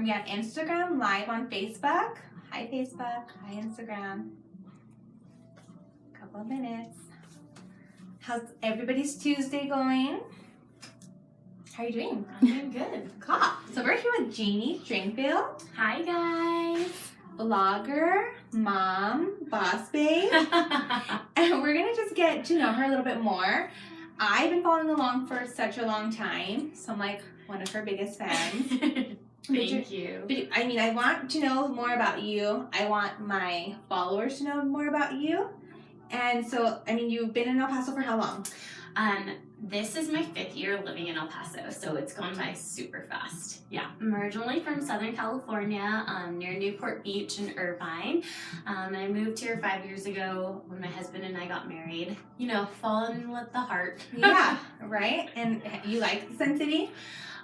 We're going to be on Instagram, live on Facebook. Hi, Facebook. Hi, Instagram. Couple of minutes. How's everybody's Tuesday going? How are you doing? I'm doing good. Cool. So we're here with Jeannie, Stringfield. Hi, guys. Blogger, mom, boss babe. And we're going to just get to know her a little bit more. I've been following along for such a long time, so I'm like one of her biggest fans. Thank you. I mean, I want to know more about you. I want my followers to know more about you. And so, I mean, you've been in El Paso for how long? This is my 5th year living in El Paso, so it's gone by super fast. Yeah, I'm originally from Southern California, near Newport Beach in Irvine. And I moved here 5 years ago when my husband and I got married. You know, falling with the heart. Yeah, right? And you like the Sun City?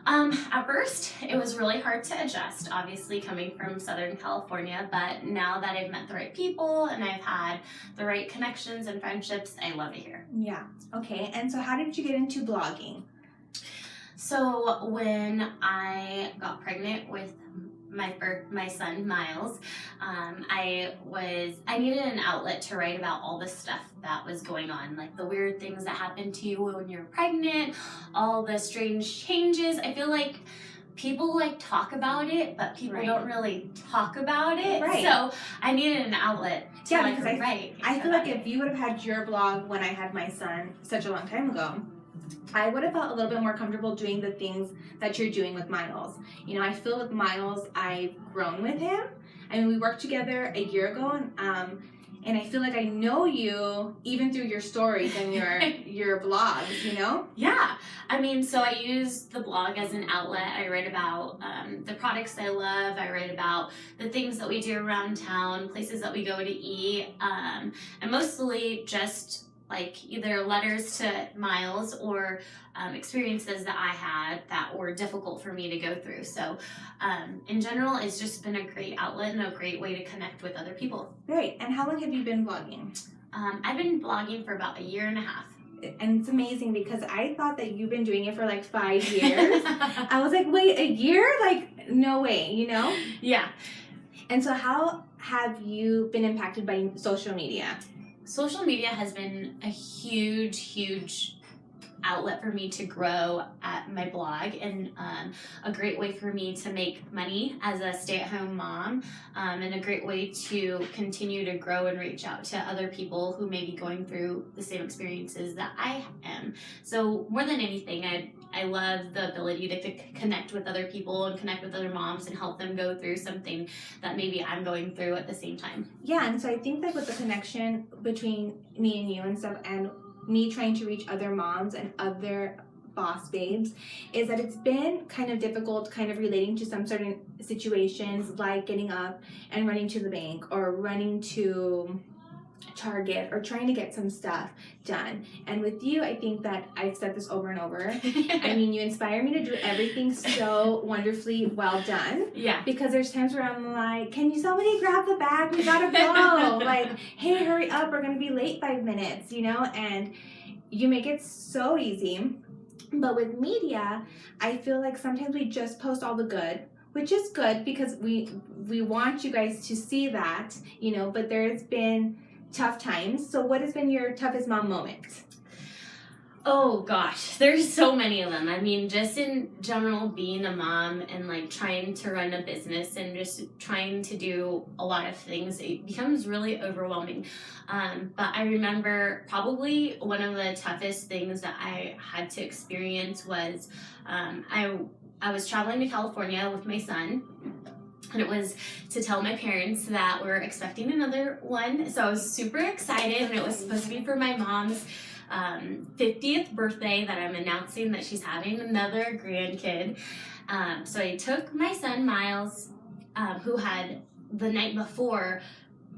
At first, it was really hard to adjust, obviously coming from Southern California, but now that I've met the right people and I've had the right connections and friendships, I love it here. Yeah, okay. And so how did you get into blogging? So when I got pregnant with my son Miles, I needed an outlet to write about all the stuff that was going on, like the weird things that happen to you when you're pregnant, all the strange changes. I feel like people like talk about it, but people don't really talk about it. Right. So I needed an outlet to write. I feel like if you would have had your blog when I had my son such a long time ago, I would have felt a little bit more comfortable doing the things that you're doing with Miles. You know, I feel with Miles, I've grown with him. I mean, we worked together a year ago, and I feel like I know you even through your stories and your blogs, you know? Yeah. I mean, so I use the blog as an outlet. I write about the products I love. I write about the things that we do around town, places that we go to eat, and mostly just like either letters to Miles or experiences that I had that were difficult for me to go through. So in general, it's just been a great outlet and a great way to connect with other people. Great. And how long have you been blogging? I've been blogging for about 1.5 years. And it's amazing because I thought that you've been doing it for like 5 years. I was like, wait, a year? Like, no way, you know? Yeah. And so how have you been impacted by social media? Social media has been a huge outlet for me to grow at my blog and a great way for me to make money as a stay-at-home mom and a great way to continue to grow and reach out to other people who may be going through the same experiences that I am. So more than anything, I love the ability to connect with other people and connect with other moms and help them go through something that maybe I'm going through at the same time. Yeah, and so I think that with the connection between me and you and stuff, and me trying to reach other moms and other boss babes, is that it's been kind of difficult kind of relating to some certain situations, like getting up and running to the bank or running to Target or trying to get some stuff done. And with you, I think that I've said this over and over. I mean, you inspire me to do everything so wonderfully well done. Yeah. Because there's times where I'm like, can you somebody grab the bag? We gotta go. Like, hey, hurry up. We're gonna be late 5 minutes, you know? And you make it so easy. But with media, I feel like sometimes we just post all the good, which is good because we want you guys to see that, you know, but there's been tough times. So what has been your toughest mom moment? Oh gosh, there's so many of them. I mean, just in general, being a mom and like trying to run a business and just trying to do a lot of things, it becomes really overwhelming. But I remember probably one of the toughest things that I had to experience was I was traveling to California with my son. And it was to tell my parents that we're expecting another one. So I was super excited, and it was supposed to be for my mom's 50th birthday that I'm announcing that she's having another grandkid. So I took my son Miles, who had the night before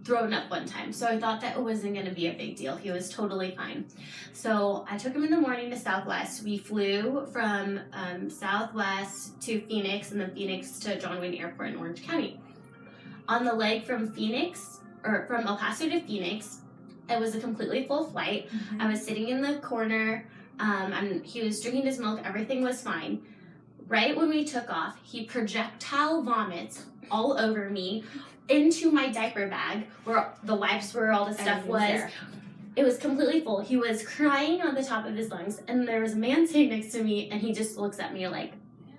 thrown up one time. So I thought that it wasn't going to be a big deal. He was totally fine. So I took him in the morning to Southwest. We flew from Southwest to Phoenix and then Phoenix to John Wayne Airport in Orange County. On the leg from El Paso to Phoenix, it was a completely full flight. Mm-hmm. I was sitting in the corner and he was drinking his milk. Everything was fine. right when we took off, he projectile vomits all over me into my diaper bag where the wipes were, all the stuff was. There. It was completely full. He was crying on the top of his lungs, and there was a man sitting next to me, and he just looks at me like,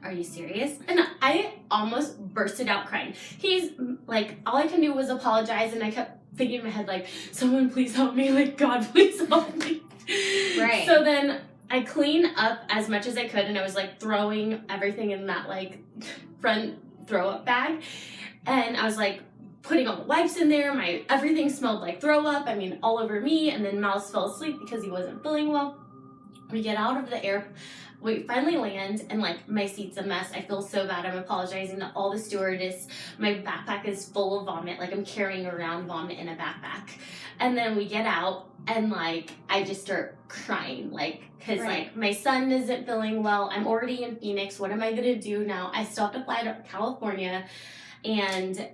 are you serious? And I almost bursted out crying. He's like, all I can do was apologize, and I kept thinking in my head, like, someone please help me, like, God, please help me. Right. So then I cleaned up as much as I could, and I was like throwing everything in that like front throw up bag, and I was like putting all the wipes in there. My everything smelled like throw up. I mean, all over me. And then Miles fell asleep because he wasn't feeling well. We get out of the air. We finally land, and like my seat's a mess. I feel so bad. I'm apologizing to all the stewardess. My backpack is full of vomit. Like I'm carrying around vomit in a backpack. And then we get out, and like I just start crying, like because like my son isn't feeling well. I'm already in Phoenix. What am I gonna do now? I still have to fly to California, and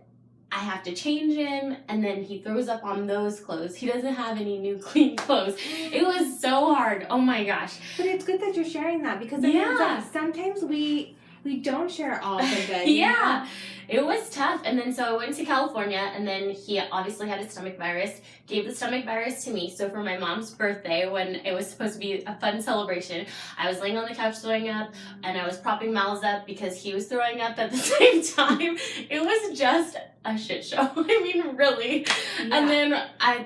I have to change him, and then he throws up on those clothes. He doesn't have any new clean clothes. It was so hard. Oh my gosh. But it's good that you're sharing that, because I mean, like, sometimes we don't share all the good. Yeah. It was tough. And then so I went to California, and then he obviously had a stomach virus, gave the stomach virus to me. So for my mom's birthday, when it was supposed to be a fun celebration, I was laying on the couch throwing up, and I was propping Miles up because he was throwing up at the same time. It was just a shit show. I mean, really. Yeah. And then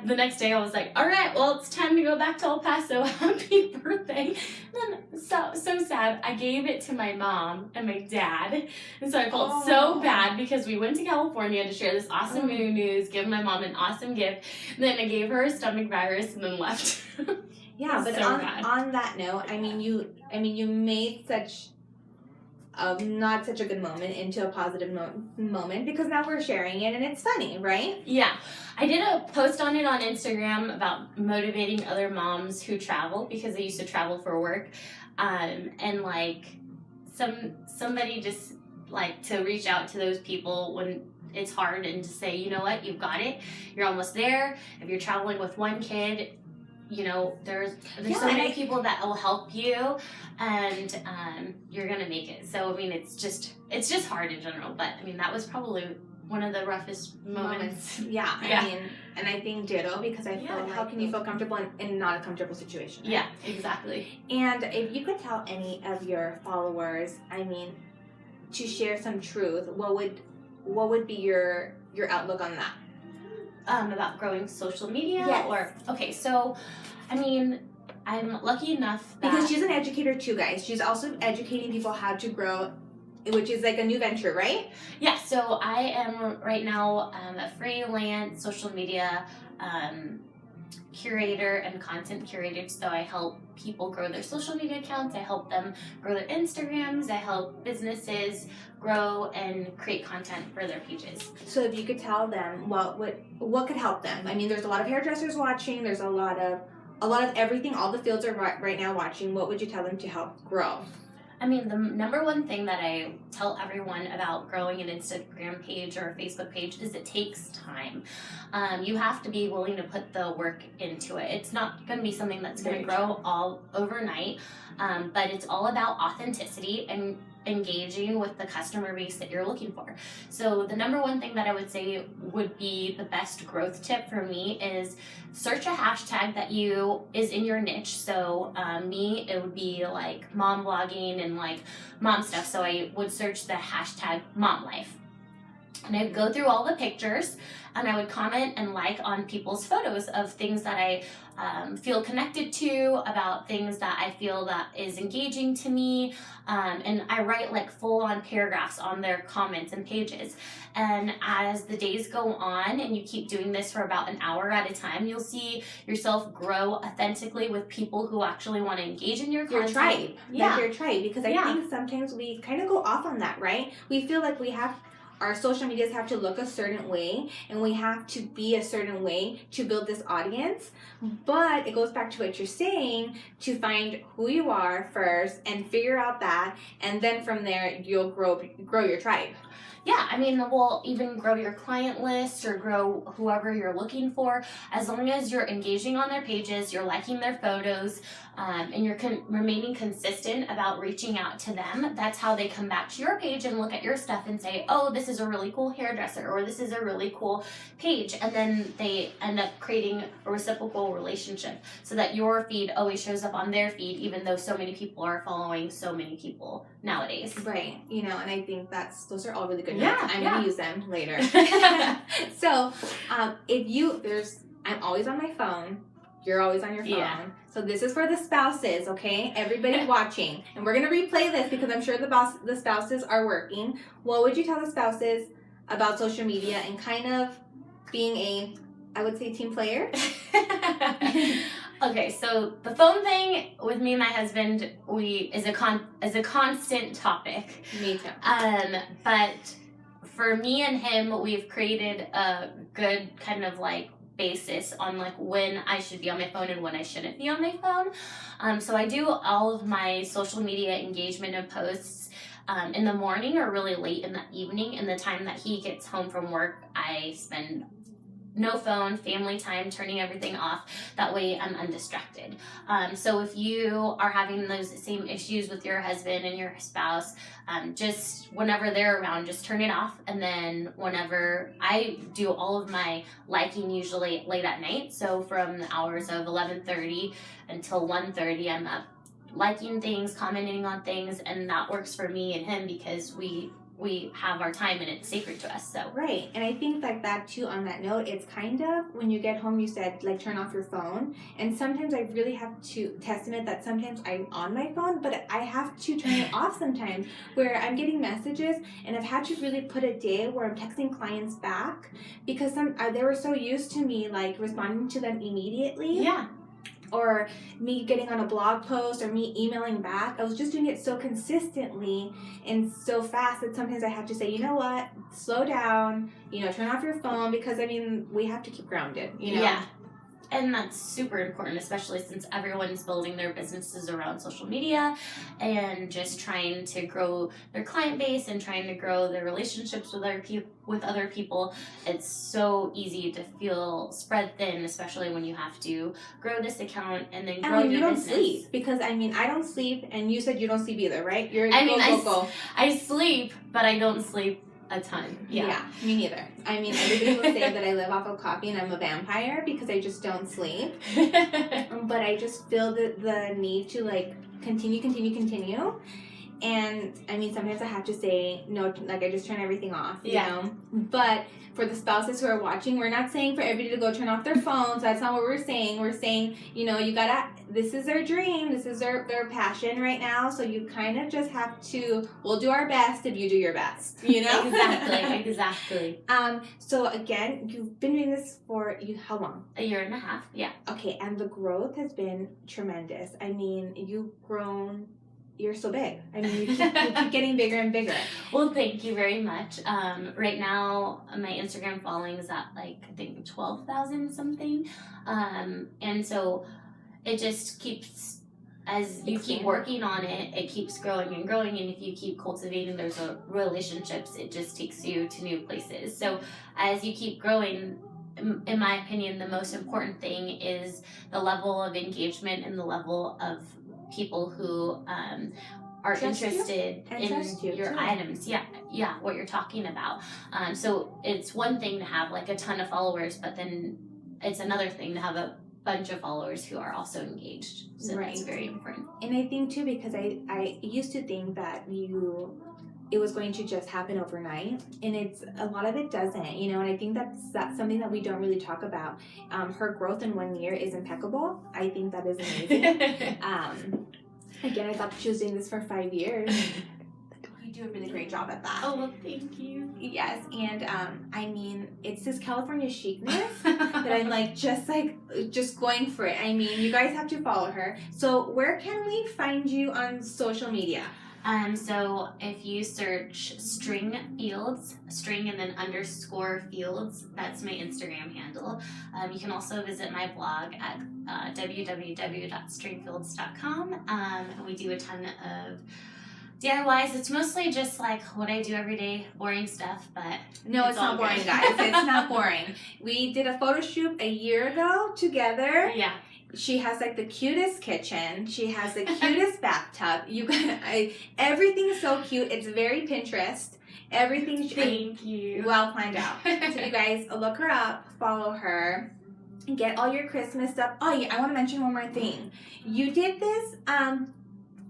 the next day I was like, all right, well, it's time to go back to El Paso. Happy birthday. And then so sad. I gave it to my mom and my dad. And so I felt so bad because we went to California to share this awesome news, give my mom an awesome gift. And then I gave her a stomach virus and then left. Yeah, but so on that note, I mean, you made such not such a good moment into a positive moment, because now we're sharing it and it's funny, right? Yeah. I did a post on it on Instagram about motivating other moms who travel, because I used to travel for work. And like somebody just like to reach out to those people when it's hard, and to say, you know what, you've got it. You're almost there. If you're traveling with one kid, you know, there's so many people that will help you, and you're gonna make it. So I mean, it's just hard in general, but I mean, that was probably one of the roughest moments. Yeah, I mean, and I think ditto, because I feel like, how can you feel comfortable in not a comfortable situation? Right? Yeah, exactly. And if you could tell any of your followers, I mean, to share some truth, what would be your outlook on that? About growing social media? Yes. Or okay, so I mean, I'm lucky enough that, because she's an educator too, guys. She's also educating people how to grow, which is like a new venture, right? Yeah, so I am right now a freelance social media curator and content curator. So I help people grow their social media accounts. I help them grow their Instagrams. I help businesses grow and create content for their pages. So if you could tell them what could help them. I mean, there's a lot of hairdressers watching. There's a lot of everything. All the fields are right now watching. What would you tell them to help grow? I mean, the number one thing that I tell everyone about growing an Instagram page or a Facebook page is it takes time. You have to be willing to put the work into it. It's not going to be something that's going to grow all overnight, but it's all about authenticity and engaging with the customer base that you're looking for. So the number one thing that I would say would be the best growth tip for me is search a hashtag that is in your niche. So me, it would be like mom blogging and like mom stuff. So I would search the hashtag mom life. And I'd go through all the pictures, and I would comment and like on people's photos of things that I feel connected to, about things that I feel that is engaging to me. And I write like full-on paragraphs on their comments and pages. And as the days go on and you keep doing this for about an hour at a time, you'll see yourself grow authentically with people who actually want to engage in your content. Your tribe. Yeah. Like your tribe. Because I think sometimes we kind of go off on that, right? We feel like we have our social medias have to look a certain way and we have to be a certain way to build this audience. But it goes back to what you're saying, to find who you are first and figure out that, and then from there you'll grow your tribe. Yeah, I mean, we'll even grow your client list or grow whoever you're looking for, as long as you're engaging on their pages, you're liking their photos, and you're remaining consistent about reaching out to them. That's how they come back to your page and look at your stuff and say, oh, this is a really cool hairdresser, or this is a really cool page. And then they end up creating a reciprocal relationship so that your feed always shows up on their feed, even though so many people are following so many people nowadays. Right. You know, and I think those are all really good notes. Yeah, I'm going to use them later. So, I'm always on my phone. You're always on your phone. Yeah. So this is for the spouses, okay? Everybody watching. And we're going to replay this because I'm sure the spouses are working. What would you tell the spouses about social media and kind of being I would say, team player? Okay, so the phone thing with me and my husband is a constant topic. Me too. But for me and him, we've created a good kind of like basis on like when I should be on my phone and when I shouldn't be on my phone. So I do all of my social media engagement and posts in the morning or really late in the evening. And the time that he gets home from work, I spend no phone, family time, turning everything off. That way I'm undistracted. So if you are having those same issues with your husband and your spouse, just whenever they're around, just turn it off. And then whenever I do all of my liking, usually late at night. So from the hours of 11:30 until 1:30, I'm up liking things, commenting on things, and that works for me and him because we have our time and it's sacred to us. So right. And I think like that too, on that note, it's kind of when you get home, you said like turn off your phone, and sometimes I really have to testament that sometimes I'm on my phone, but I have to turn it off sometimes, where I'm getting messages and I've had to really put a day where I'm texting clients back because they were so used to me like responding to them immediately. yeah. Or me getting on a blog post or me emailing back. I was just doing it so consistently and so fast that sometimes I have to say, you know what, slow down, turn off your phone, because I mean, we have to keep grounded, Yeah. And that's super important, especially since everyone's building their businesses around social media and just trying to grow their client base and trying to grow their relationships with other people. It's so easy to feel spread thin, especially when you have to grow this account and then grow your business. And you don't sleep, because I mean, I don't sleep, and you said you don't sleep either, right? I sleep, but I don't sleep a ton. Yeah, me neither. I mean, everybody will say that I live off of coffee and I'm a vampire because I just don't sleep. But I just feel the need to like continue. And I mean, sometimes I have to say no, like I just turn everything off, you know? But for the spouses who are watching, we're not saying for everybody to go turn off their phones. That's not what we're saying. We're saying, this is their dream. This is their passion right now. So you kind of just have to, we'll do our best if you do your best, Exactly. So again, you've been doing this for how long? 1.5 years, yeah. Okay, and the growth has been tremendous. I mean, you've grown. You're so big. I mean, you keep getting bigger and bigger. Well, thank you very much. Right now, my Instagram following is at I think 12,000 something. And so it just keeps, as you keep working on it, it keeps growing and growing. And if you keep cultivating those relationships, it just takes you to new places. So as you keep growing, in my opinion, the most important thing is the level of engagement and the level of people who are interested in your items. Yeah, what you're talking about. So it's one thing to have like a ton of followers, but then it's another thing to have a bunch of followers who are also engaged. So that's very important. And I think too, because I used to think that it was going to just happen overnight, and a lot of it doesn't, and I think that's something that we don't really talk about. Her growth in 1 year is impeccable. I think that is amazing. Again, I thought that she was doing this for 5 years. You do a really great job at that. Oh, well, thank you. Yes, and I mean, it's this California chicness that I'm just going for it. I mean, you guys have to follow her. So where can we find you on social media? So if you search Stringfields, string and then underscore fields, that's my Instagram handle. You can also visit my blog at www.stringfields.com. And we do a ton of DIYs. It's mostly just like what I do every day, boring stuff, but No, it's not all boring, good. guys. It's not boring. We did a photo shoot a year ago together. Yeah. She has like the cutest kitchen. She has the cutest bathtub. Everything's so cute. It's very Pinterest. Everything's Thank you. well planned out. So you guys look her up, follow her, and get all your Christmas stuff. Oh yeah, I want to mention one more thing. You did this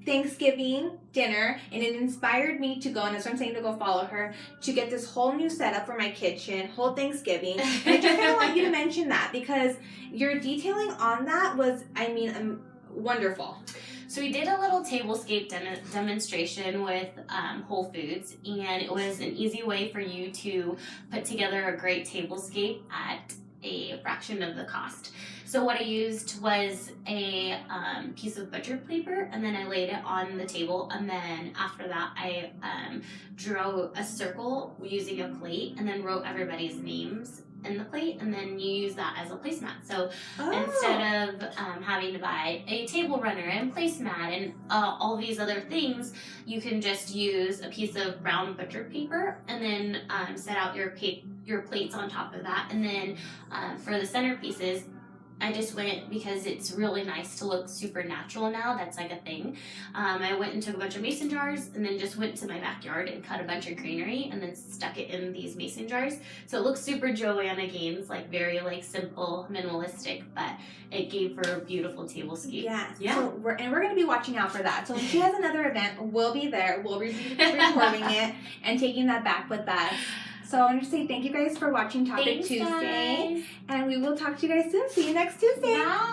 Thanksgiving dinner, and it inspired me to go, and that's why I'm saying to go follow her, to get this whole new setup for my kitchen, whole Thanksgiving. And I just kind of want you to mention that because your detailing on that was, wonderful. So we did a little tablescape demonstration with Whole Foods, and it was an easy way for you to put together a great tablescape at a fraction of the cost. So what I used was a piece of butcher paper, and then I laid it on the table, and then after that I drew a circle using a plate, and then wrote everybody's names in the plate, and then you use that as a placemat. So instead of having to buy a table runner and placemat and all these other things, you can just use a piece of brown butcher paper, and then set out your plates on top of that. And then for the centerpieces, I just went, because it's really nice to look super natural now, that's like a thing. I went and took a bunch of mason jars, and then just went to my backyard and cut a bunch of greenery, and then stuck it in these mason jars. So it looks super Joanna Gaines, like very like simple, minimalistic, but it gave her a beautiful tablescape. Yes. Yeah. So we're going to be watching out for that. So when she has another event, we'll be there. We'll be recording it and taking that back with us. So I want to say thank you guys for watching Topic Thanks, Tuesday. guys. And we will talk to you guys soon. See you next Tuesday. Bye.